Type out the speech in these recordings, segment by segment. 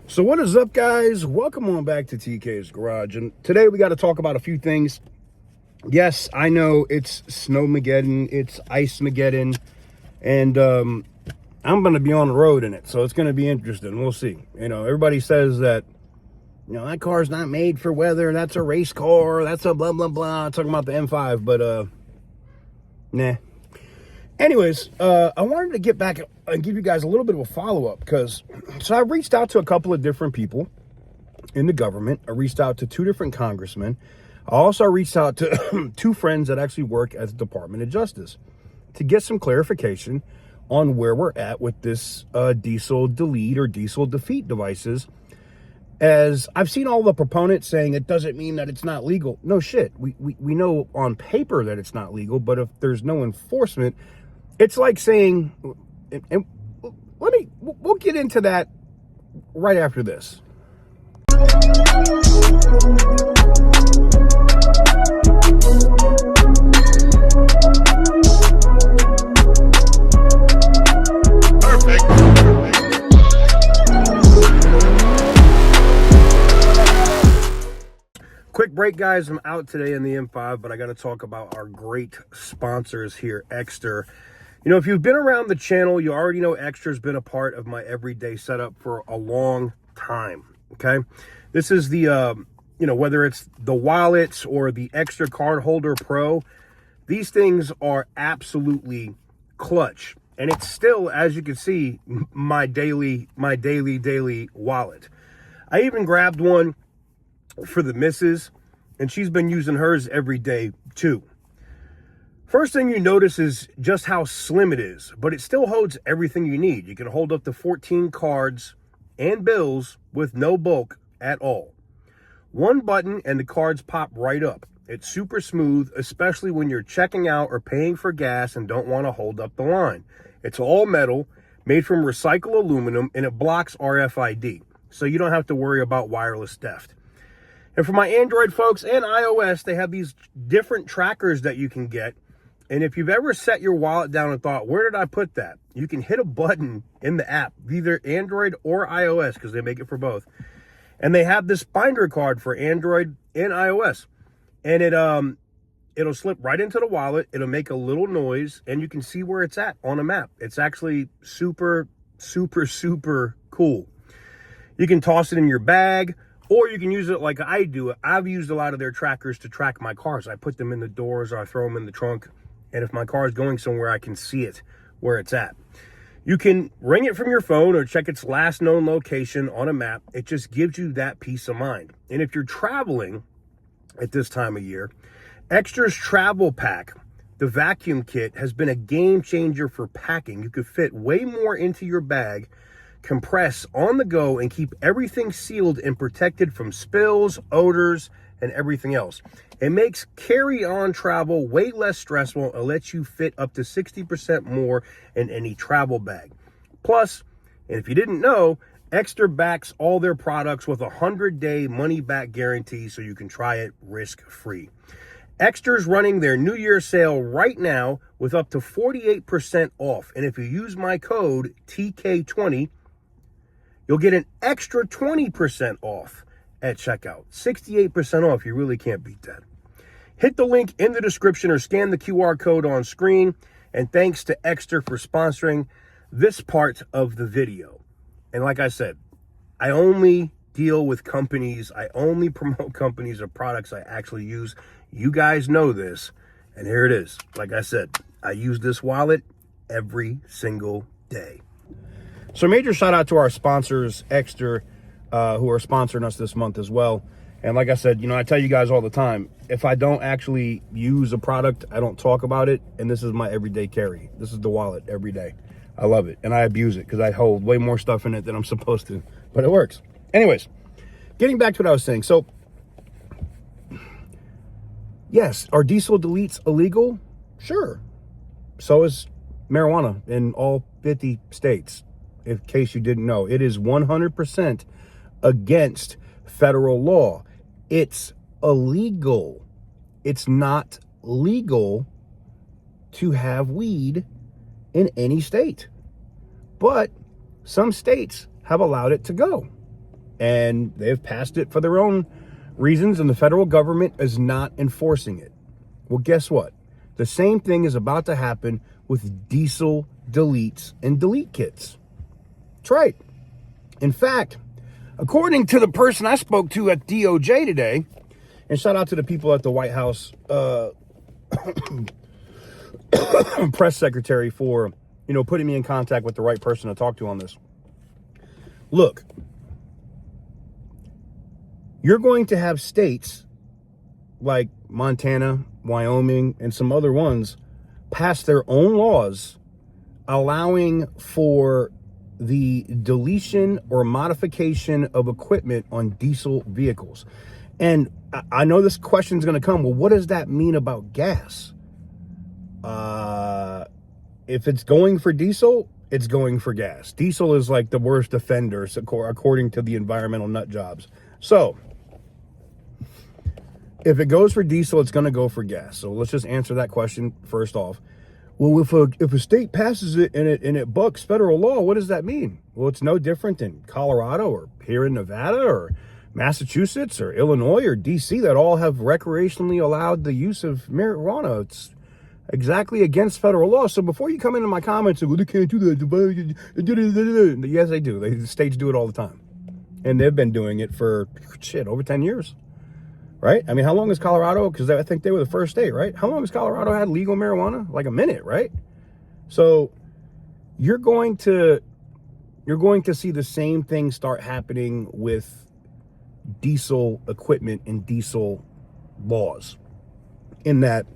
So what is up, guys? Welcome on back to TK's Garage. And today we got to talk about a few things. Yes, I know it's Snowmageddon, it's Ice-mageddon, and I'm going to be on the road in it, so it's going to be interesting. We'll see. You know, everybody says that, that car's not made for weather, that's a race car, that's a blah, blah, blah, talking about the M5, but, nah. Anyways, I wanted to get back and give you guys a little bit of a follow-up because, so I reached out to a couple of different people in the government. I reached out to 2 different congressmen. I also reached out to 2 friends that actually work at the Department of Justice to get some clarification on where we're at with this diesel delete or diesel defeat devices. As I've seen all the proponents saying it doesn't mean that it's not legal. No shit. We know on paper that it's not legal, but if there's no enforcement, it's like saying, and we'll get into that right after this. Quick break, guys. I'm out today in the M5, but I got to talk about our great sponsors here, Exter. You know, if you've been around the channel, you already know Extra's been a part of my everyday setup for a long time, okay? This is the, whether it's the wallets or the Extra Card Holder Pro, these things are absolutely clutch. And it's still, as you can see, my daily wallet. I even grabbed one for the missus, and she's been using hers every day too. First thing you notice is just how slim it is, but it still holds everything you need. You can hold up to 14 cards and bills with no bulk at all. One button and the cards pop right up. It's super smooth, especially when you're checking out or paying for gas and don't want to hold up the line. It's all metal, made from recycled aluminum, and it blocks RFID, so you don't have to worry about wireless theft. And for my Android folks and iOS, they have these different trackers that you can get. And if you've ever set your wallet down and thought, where did I put that? You can hit a button in the app, either Android or iOS, because they make it for both. And they have this binder card for Android and iOS. And it'll slip right into the wallet. It'll make a little noise, and you can see where it's at on a map. It's actually super, super, super cool. You can toss it in your bag, or you can use it like I do. I've used a lot of their trackers to track my cars. I put them in the doors, or I throw them in the trunk. And if my car is going somewhere, I can see it where it's at. You can ring it from your phone or check its last known location on a map. It just gives you that peace of mind. And if you're traveling at this time of year, Extra's Travel Pack, the vacuum kit, has been a game changer for packing. You could fit way more into your bag, compress on the go, and keep everything sealed and protected from spills, odors, and everything else. It makes carry-on travel way less stressful and lets you fit up to 60% more in any travel bag. Plus, and if you didn't know, Extra backs all their products with a 100-day money-back guarantee, so you can try it risk-free. Extra's running their New Year sale right now with up to 48% off. And if you use my code TK20, you'll get an extra 20% off at checkout. 68% off. You really can't beat that. Hit the link in the description or scan the QR code on screen. And thanks to Extra for sponsoring this part of the video. And like I said, I only deal with companies. I only promote companies or products I actually use. You guys know this. And here it is. Like I said, I use this wallet every single day. So major shout out to our sponsors, Extra, who are sponsoring us this month as well. And like I said, I tell you guys all the time, if I don't actually use a product, I don't talk about it. And this is my everyday carry. This is the wallet every day. I love it. And I abuse it because I hold way more stuff in it than I'm supposed to. But it works. Anyways, getting back to what I was saying. So, yes, are diesel deletes illegal? Sure. So is marijuana in all 50 states. In case you didn't know, it is 100% against federal law. It's illegal. It's not legal to have weed in any state. But some states have allowed it to go. and they've passed it for their own reasons, and the federal government is not enforcing it. Well, guess what? The same thing is about to happen with diesel deletes and delete kits. That's right. In fact, according to the person I spoke to at DOJ today, and shout out to the people at the White House press secretary for, putting me in contact with the right person to talk to on this. Look, you're going to have states like Montana, Wyoming, and some other ones pass their own laws allowing for the deletion or modification of equipment on diesel vehicles. And I know this question is going to come. Well, what does that mean about gas? If it's going for diesel, it's going for gas. Diesel is like the worst offenders, according to the environmental nut jobs. So if it goes for diesel, it's going to go for gas. So let's just answer that question first off. Well, if a state passes it and it bucks federal law, what does that mean? Well, it's no different than Colorado or here in Nevada or Massachusetts or Illinois or DC that all have recreationally allowed the use of marijuana. It's exactly against federal law. So before you come into my comments and, well, they can't do that. Yes, they do. The states do it all the time. And they've been doing it for, over 10 years. Right? I mean, how long is Colorado? Because I think they were the first state, right? How long has Colorado had legal marijuana? Like a minute, right? So you're going to see the same thing start happening with diesel equipment and diesel laws, in that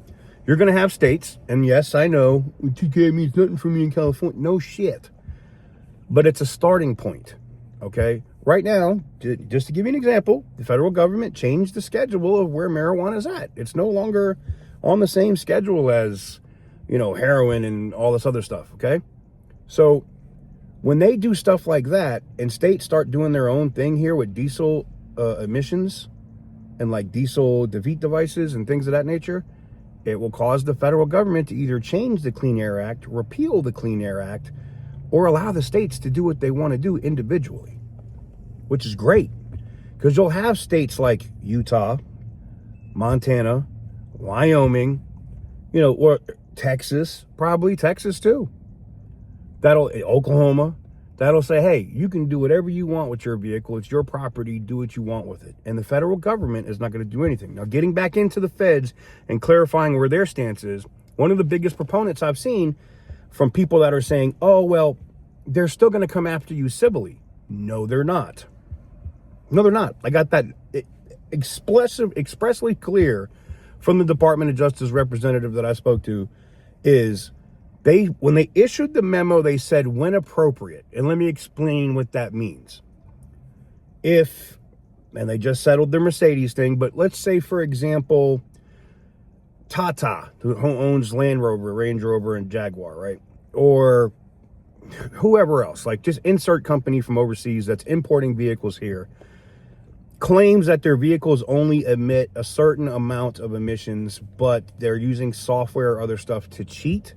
you're going to have states, and yes, I know TK means nothing for me in California. No shit. But it's a starting point, okay? Right now, just to give you an example, the federal government changed the schedule of where marijuana is at. It's no longer on the same schedule as, heroin and all this other stuff, okay? So when they do stuff like that and states start doing their own thing here with diesel emissions and like diesel defeat devices and things of that nature, it will cause the federal government to either change the Clean Air Act, repeal the Clean Air Act, or allow the states to do what they want to do individually. Which is great, because you'll have states like Utah, Montana, Wyoming, or Texas, probably Texas too. Oklahoma, that'll say, hey, you can do whatever you want with your vehicle. It's your property. Do what you want with it. And the federal government is not going to do anything. Now, getting back into the feds and clarifying where their stance is, one of the biggest proponents I've seen from people that are saying, oh, well, they're still going to come after you civilly. No, they're not. No, they're not. I got that expressly clear from the Department of Justice representative that I spoke to, is when they issued the memo, they said when appropriate. And let me explain what that means. And they just settled their Mercedes thing, but let's say, for example, Tata, who owns Land Rover, Range Rover, and Jaguar, right? Or whoever else, like just insert company from overseas that's importing vehicles here, claims that their vehicles only emit a certain amount of emissions, but they're using software or other stuff to cheat.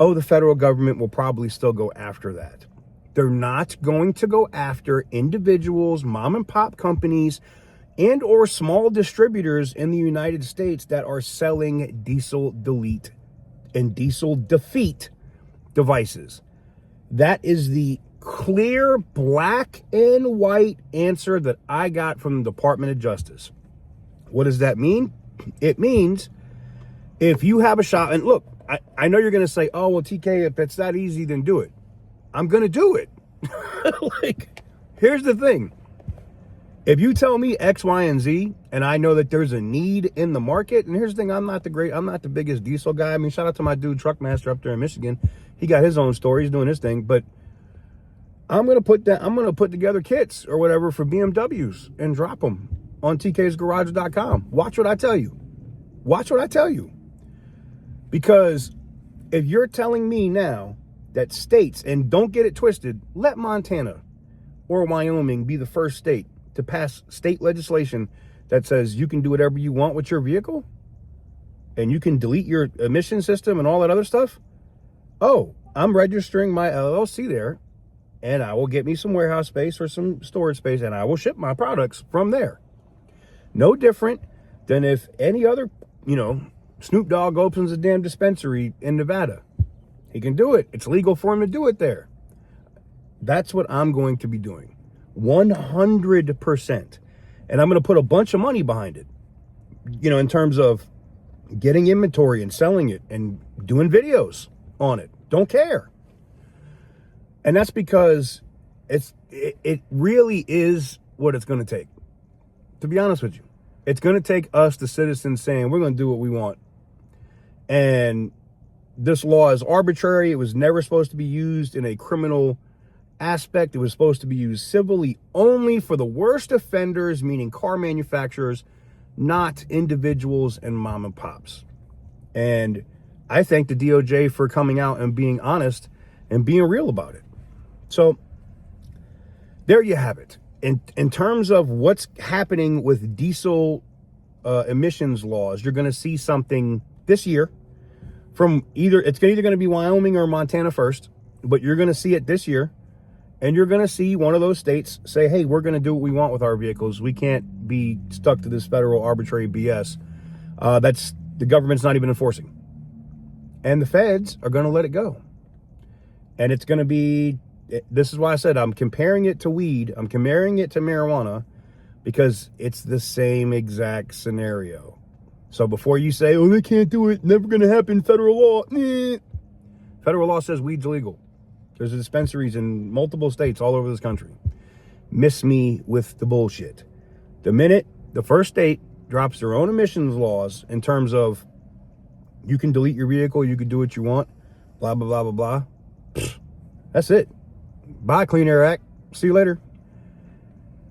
Oh, the federal government will probably still go after that. They're not going to go after individuals, mom and pop companies, and or small distributors in the United States that are selling diesel delete and diesel defeat devices. That is the clear black and white answer that I got from the Department of Justice. What does that mean? It means if you have a shop, and look, I know you're going to say, oh, well, TK, if it's that easy, then do it. I'm going to do it. Like, here's the thing. If you tell me X, Y, and Z, and I know that there's a need in the market, and here's the thing, I'm not the biggest diesel guy. I mean, shout out to my dude, Truckmaster up there in Michigan. He got his own story. He's doing his thing, but I'm going to put together kits or whatever for BMWs and drop them on tksgarage.com. Watch what I tell you. Watch what I tell you. Because if you're telling me now that states, and don't get it twisted, let Montana or Wyoming be the first state to pass state legislation that says you can do whatever you want with your vehicle and you can delete your emission system and all that other stuff. Oh, I'm registering my LLC there, and I will get me some warehouse space or some storage space, and I will ship my products from there. No different than if any other, Snoop Dogg opens a damn dispensary in Nevada. He can do it. It's legal for him to do it there. That's what I'm going to be doing. 100%. And I'm going to put a bunch of money behind it, in terms of getting inventory and selling it and doing videos on it. Don't care. And that's because it really is what it's going to take. To be honest with you, it's going to take us, the citizens, saying we're going to do what we want. And this law is arbitrary. It was never supposed to be used in a criminal aspect. It was supposed to be used civilly only for the worst offenders, meaning car manufacturers, not individuals and mom and pops. And I thank the DOJ for coming out and being honest and being real about it. So there you have it. In terms of what's happening with diesel emissions laws, you're going to see something this year from it's either going to be Wyoming or Montana first, but you're going to see it this year. And you're going to see one of those states say, hey, we're going to do what we want with our vehicles. We can't be stuck to this federal arbitrary BS. That's the government's not even enforcing. And the feds are going to let it go. And it's going to be, this is why I said I'm comparing it to weed. I'm comparing it to marijuana because it's the same exact scenario. So before you say, oh, they can't do it, never going to happen, federal law. Federal law says weed's illegal. There's dispensaries in multiple states all over this country. Miss me with the bullshit. The minute the first state drops their own emissions laws in terms of you can delete your vehicle, you can do what you want, blah, blah, blah, blah, blah. That's it. Bye, Clean Air Act. See you later.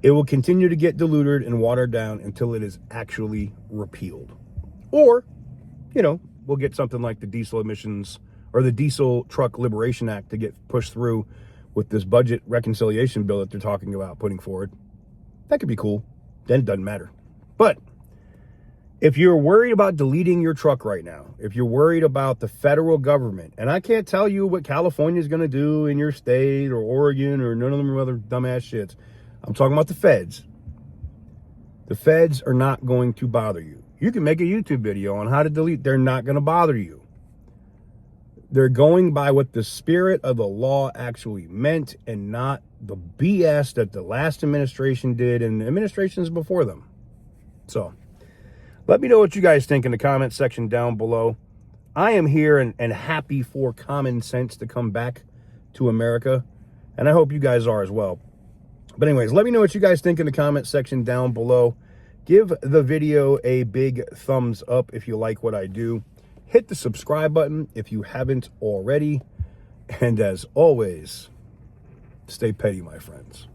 It will continue to get diluted and watered down until it is actually repealed. Or, we'll get something like the diesel emissions or the Diesel Truck Liberation Act to get pushed through with this budget reconciliation bill that they're talking about putting forward. That could be cool. Then it doesn't matter. But if you're worried about deleting your truck right now, if you're worried about the federal government, and I can't tell you what California is going to do in your state or Oregon or none of them other dumbass shits. I'm talking about the feds. The feds are not going to bother you. You can make a YouTube video on how to delete. They're not going to bother you. They're going by what the spirit of the law actually meant and not the BS that the last administration did and administrations before them. So let me know what you guys think in the comment section down below. I am here and happy for common sense to come back to America. And I hope you guys are as well. But anyways, let me know what you guys think in the comment section down below. Give the video a big thumbs up if you like what I do. Hit the subscribe button if you haven't already. And as always, stay petty, my friends.